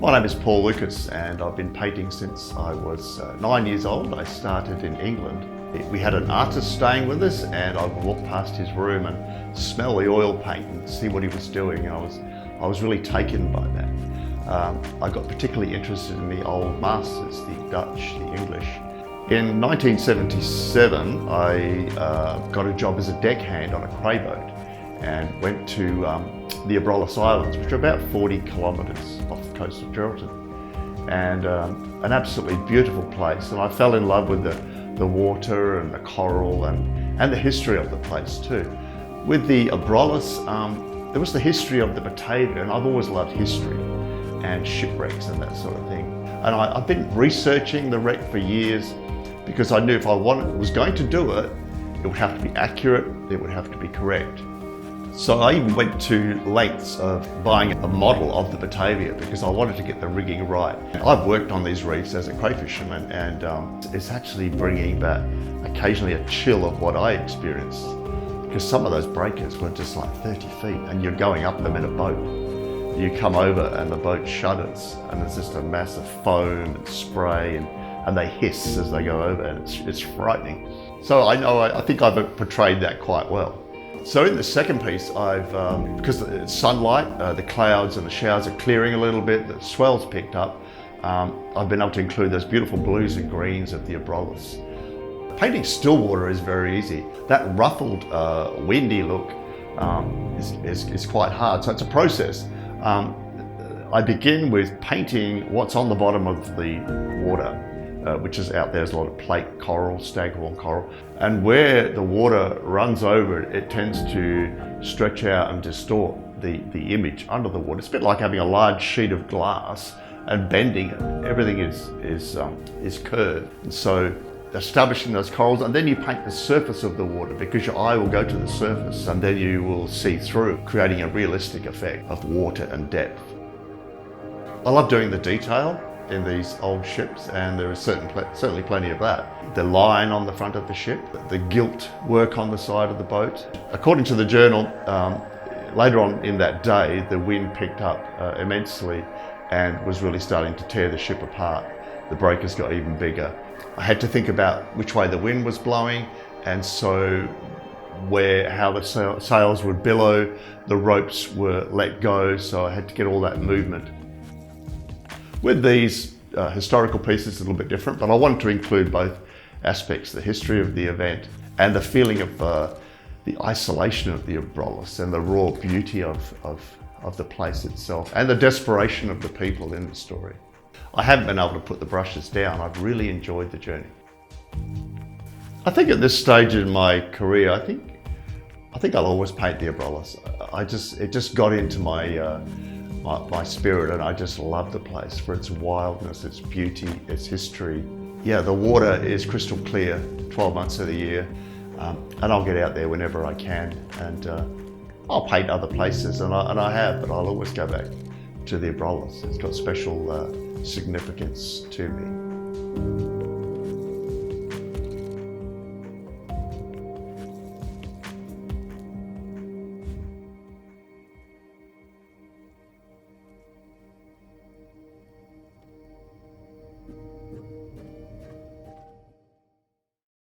My name is Paul Lucas and I've been painting since I was 9 years old. I started in England. We had an artist staying with us and I would walk past his room and smell the oil paint and see what he was doing. I was really taken by that. I got particularly interested in the old masters, the Dutch, the English. In 1977, I got a job as a deckhand on a crayboat and went to the Abrolhos Islands, which are about 40 kilometres off the coast of Geraldton. And an absolutely beautiful place. And I fell in love with the water and the coral and the history of the place too. With the Abrolhos, there was the history of the Batavia, and I've always loved history and shipwrecks and that sort of thing. And I've been researching the wreck for years because I knew if I was going to do it, it would have to be accurate, it would have to be correct. So I even went to lengths of buying a model of the Batavia because I wanted to get the rigging right. I've worked on these reefs as a crayfisherman and it's actually bringing back occasionally a chill of what I experienced, because some of those breakers were just like 30 feet and you're going up them in a boat. You come over and the boat shudders and there's just a massive foam and spray and they hiss as they go over, and it's frightening. So I think I've portrayed that quite well. So in the second piece, because it's sunlight, the clouds and the showers are clearing a little bit, the swell's picked up, I've been able to include those beautiful blues and greens of the Abrolhos. Painting still water is very easy. That ruffled, windy look is quite hard, so it's a process. I begin with painting what's on the bottom of the water, which is out there. There's a lot of plate coral, staghorn coral, and where the water runs over it, it tends to stretch out and distort the image under the water. It's a bit like having a large sheet of glass and bending it. Everything is curved. And so establishing those corals, and then you paint the surface of the water because your eye will go to the surface and then you will see through, creating a realistic effect of water and depth. I love doing the detail in these old ships, and there is certainly plenty of that. The line on the front of the ship, the gilt work on the side of the boat. According to the journal, later on in that day, the wind picked up immensely and was really starting to tear the ship apart. The breakers got even bigger. I had to think about which way the wind was blowing, and so how the sails would billow, the ropes were let go, so I had to get all that movement. With these historical pieces, it's a little bit different, but I wanted to include both aspects, the history of the event and the feeling of the isolation of the Abrolhos and the raw beauty of the place itself and the desperation of the people in the story. I haven't been able to put the brushes down. I've really enjoyed the journey. I think at this stage in my career, I think I'll always paint the Abrolhos. It just got into my spirit, and I just love the place for its wildness, its beauty, its history. Yeah, the water is crystal clear 12 months of the year, and I'll get out there whenever I can, and I'll paint other places, and I have, but I'll always go back to the Abrolhos. It's got special significance to me.